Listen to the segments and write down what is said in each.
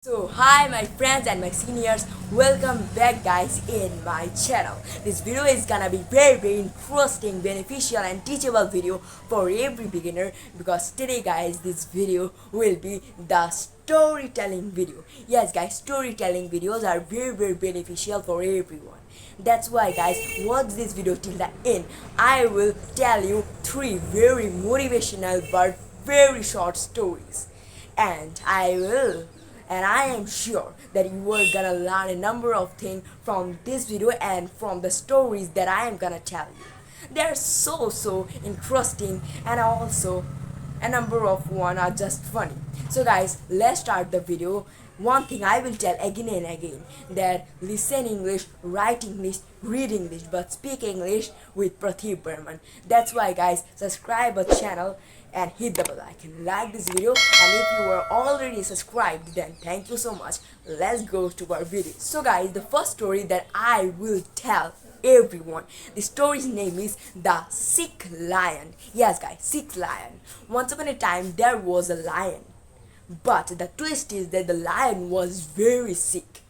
So hi my friends and my seniors, welcome back guys in my channel. This video is gonna be very interesting, beneficial and teachable video for every beginner because today guys this video will be the storytelling video. Yes guys, storytelling videos are very beneficial for everyone. That's why guys, watch this video till the end. I will tell you three very motivational but very short stories and I am sure that you are gonna learn a number of things from this video and from the stories that I am gonna tell you. They're so interesting and also a number of one are just funny. So guys, let's start the video. One thing I will tell again and again, that listen English, write English, read English, but speak English with Prativ. That's why guys, subscribe our channel and hit the bell icon, like this video, and if you are already subscribed then thank you so much. Let's go to our video. So guys, the first story that I will tell everyone, the story's name is The Sick Lion. Yes guys, Sick Lion. Once upon a time there was a lion, but the twist is that the lion was very sick.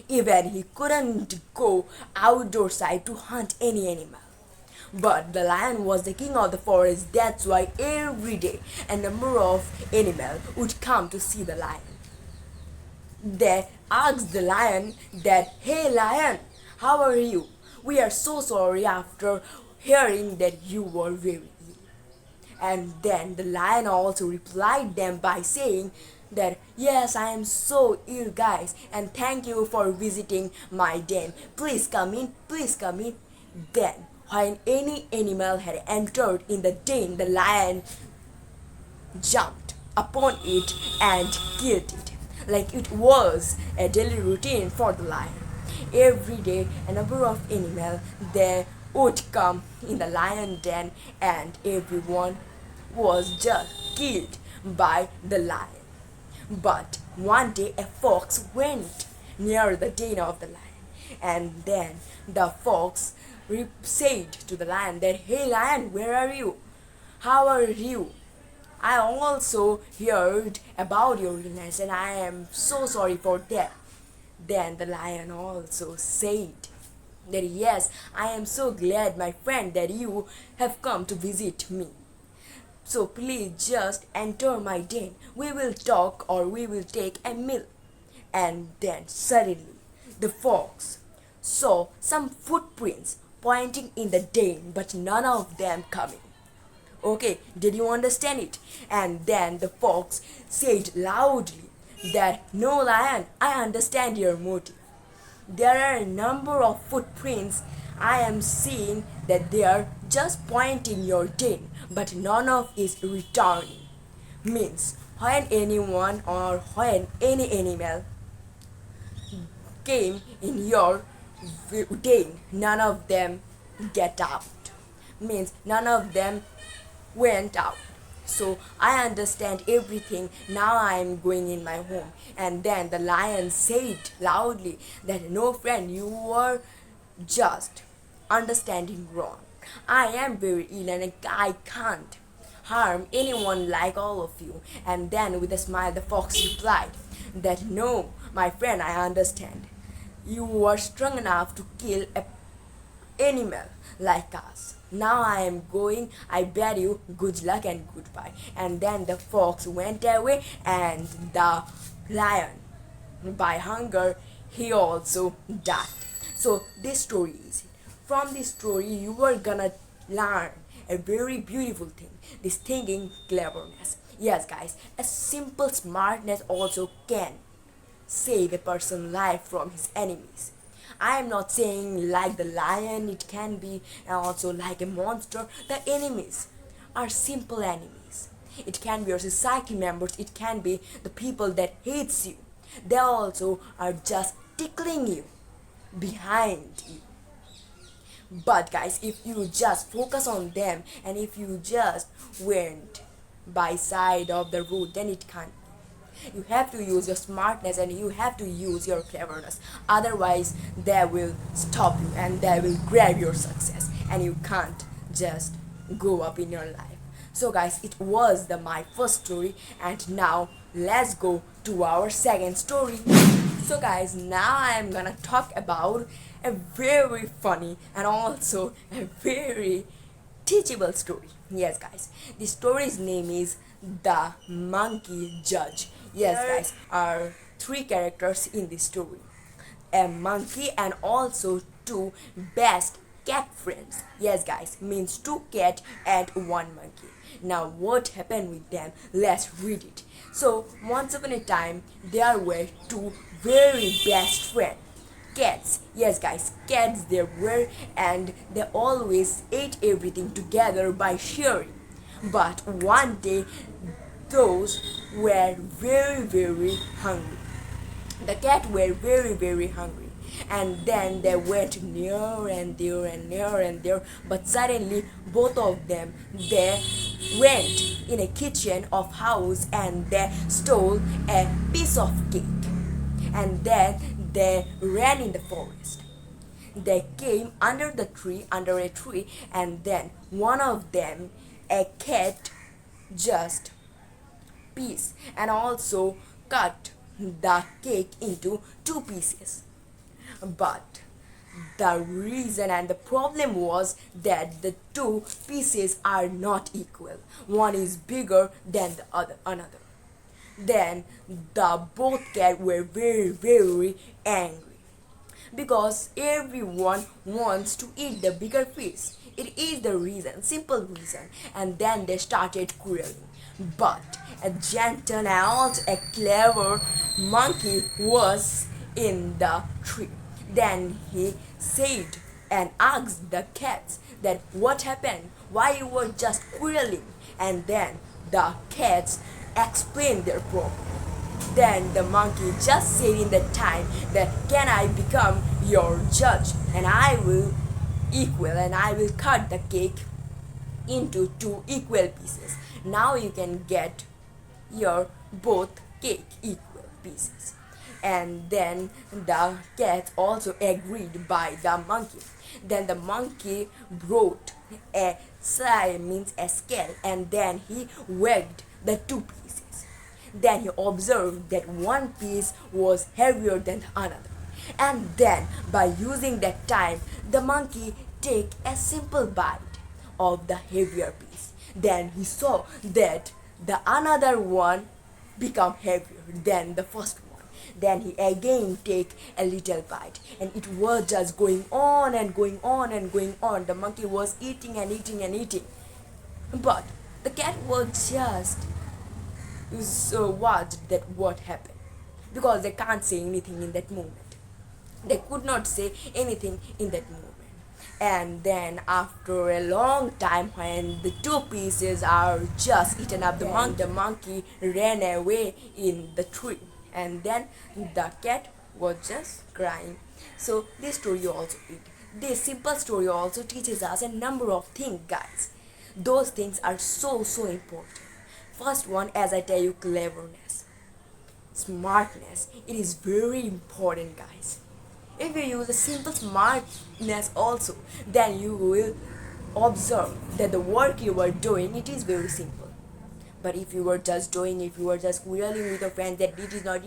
Even he couldn't go outdoor side to hunt any animal. But the lion was the king of the forest, that's why every day a number of animals would come to see the lion. They asked the lion that, "Hey lion, how are you? We are so sorry after hearing that you were very ill." And then the lion also replied them by saying that, "Yes, I am so ill guys, and thank you for visiting my den. Please come in, please come in." Then when any animal had entered in the den, the lion jumped upon it and killed it. Like it was a daily routine for the lion. Every day a number of animals they would come in the lion den and everyone was just killed by the lion. But one day a fox went near the den of the lion, and then the fox said to the lion that, "Hey lion, where are you? How are you? I also heard about your illness and I am so sorry for that." Then the lion also said that, "Yes, I am so glad my friend that you have come to visit me. So please just enter my den. We will talk or we will take a meal." And then suddenly the fox saw some footprints pointing in the den, but none of them coming. Okay, did you understand it? And then the fox said loudly that, "No lion, I understand your motive. There are a number of footprints. I am seeing that they are just pointing your den, but none of is returning." Means when anyone or when any animal came in your den, none of them get out. Means none of them went out. So I understand everything. Now I am going in my home. And then the lion said loudly that, "No friend, you are just understanding wrong. I am very ill and I can't harm anyone like all of you." And then with a smile the fox replied that, "No, my friend, I understand. You are strong enough to kill a animal like us. Now I am going. I bid you good luck and goodbye." And then the fox went away and the lion, by hunger, he also died. So this story is it. From this story you are gonna learn a very beautiful thing. This thinking cleverness. Yes guys, a simple smartness also can save a person's life from his enemies. I am not saying like the lion, it can be also like a monster. The enemies are simple enemies. It can be your society members, it can be the people that hates you. They also are just tickling you behind you. But guys, if you just focus on them and if you just went by side of the road, then it can't. You have to use your smartness and you have to use your cleverness. Otherwise, they will stop you and they will grab your success and you can't just go up in your life. So guys, it was my first story and now let's go to our second story. So, guys, now I am gonna talk about a very funny and also a very teachable story. Yes, guys, the story's name is The Monkey Judge. Yes, guys, are three characters in the story: a monkey and also two best cat friends. Yes, guys, means two cat and one monkey. Now, what happened with them? Let's read it. So, once upon a time, there were two very best friends. Cats, yes, guys, cats there were, and they always ate everything together by sharing. But one day, those were very hungry. The cat were very hungry, and then they went near and there and near and there, but suddenly both of them they went in a kitchen of house and they stole a piece of cake, and then they ran in the forest. They came under a tree, and then one of them, a cat, just piece and also cut the cake into two pieces. But the reason and the problem was that the two pieces are not equal. One is bigger than the other another. Then the both cats were very angry because everyone wants to eat the bigger piece. It is the reason, simple reason. And then they started quarreling. But a gentle and also a clever monkey was in the tree. Then he said and asked the cats that what happened, why you were just quarreling. And then the cats explained their problem. Then the monkey just said in that time that can I become your judge, and I will cut the cake into two equal pieces. Now you can get your both cake equal pieces. And then the cat also agreed by the monkey. Then the monkey brought a means a scale, and then he weighed the two pieces. Then he observed that one piece was heavier than the another. And then by using that time, the monkey take a simple bite of the heavier piece. Then he saw that the another one become heavier than the first one. Then he again take a little bite, and it was just going on and going on and going on. The monkey was eating and eating and eating, but the cat was just so watched that what happened, because they can't say anything in that moment. They could not say anything in that moment. And then after a long time, when the two pieces are just eaten up, the monkey ran away in the tree, and then the cat was just crying. So this simple story also teaches us a number of things, guys. Those things are so important. First one, as I tell you, cleverness, smartness. It is very important, guys. If you use a simple smartness also, then you will observe that the work you are doing, it is very simple. But if you were just quarreling with your friends that it is not,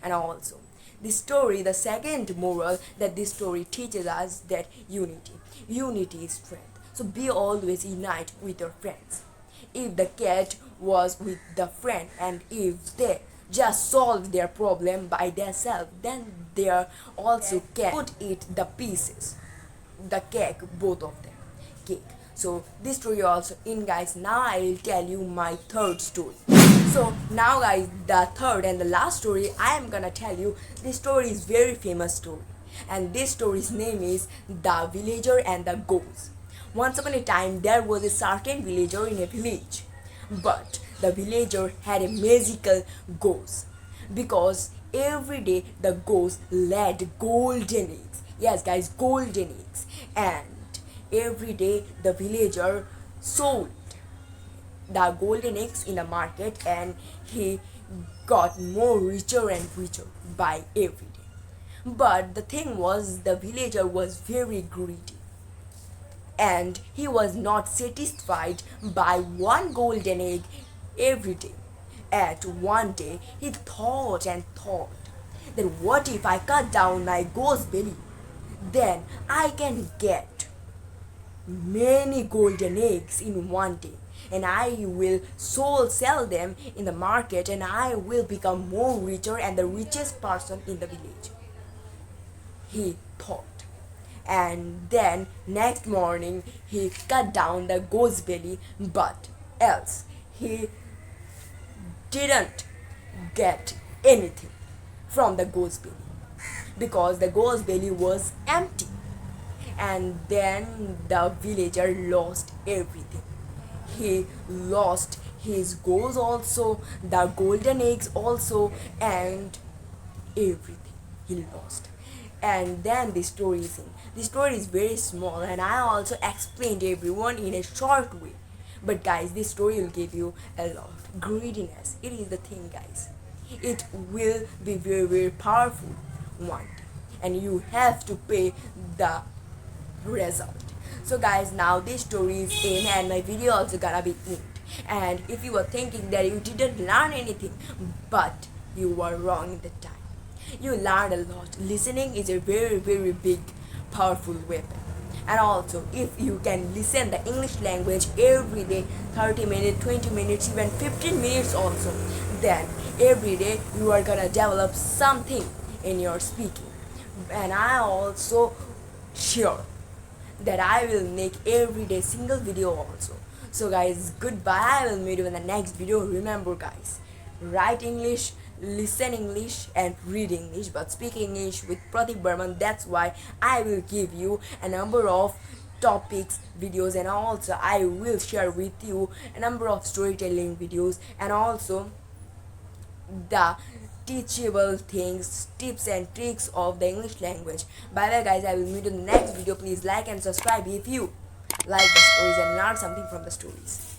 and also the story, the second moral that this story teaches us, that unity is strength. So be always unite with your friends. If the cat was with the friend, and if they just solve their problem by themselves, then they are also can put it the pieces, the cake, both of them cake. So this story also in, guys. Now I will tell you my third story. So now, guys, the third and the last story I am gonna tell you. This story is very famous story, and this story's name is The Villager and the Ghost. Once upon a time, there was a certain villager in a village, but the villager had a magical ghost, because every day the ghost laid golden eggs. Yes, guys, golden eggs. And every day the villager sold the golden eggs in the market, and he got more richer and richer by every day. But the thing was, the villager was very greedy, and he was not satisfied by one golden egg every day. At one day he thought and thought that what if I cut down my ghost belly? Then I can get many golden eggs in one day, and I will sell them in the market, and I will become more richer and the richest person in the village, he thought. And then next morning he cut down the goat's belly, but else he didn't get anything from the goat's belly because the goat's belly was empty. And then the villager lost everything. He lost his goals also, the golden eggs also, and everything he lost. And then the story is in. The story is very small, and I also explained everyone in a short way. But guys, this story will give you a lot. Greediness, it is the thing, guys. It will be very, very powerful one day, and you have to pay the result. So guys, now this story is in, and my video also gonna be in. And if you were thinking that you didn't learn anything, but you were wrong in the time. You learned a lot. Listening is a very, very big, powerful weapon. And also, if you can listen the English language every day, 30 minutes, 20 minutes, even 15 minutes also, then every day you are gonna develop something in your speaking. And I also sure that I will make every day single video also. So guys, goodbye. I will meet you in the next video. Remember guys, write English, listen English, and read English, but speak English with Prativ Burman. That's why I will give you a number of topics videos, and also I will share with you a number of storytelling videos, and also the teachable things, tips and tricks of the English language. Bye bye guys, I will meet you in the next video. Please like and subscribe if you like the stories and learn something from the stories.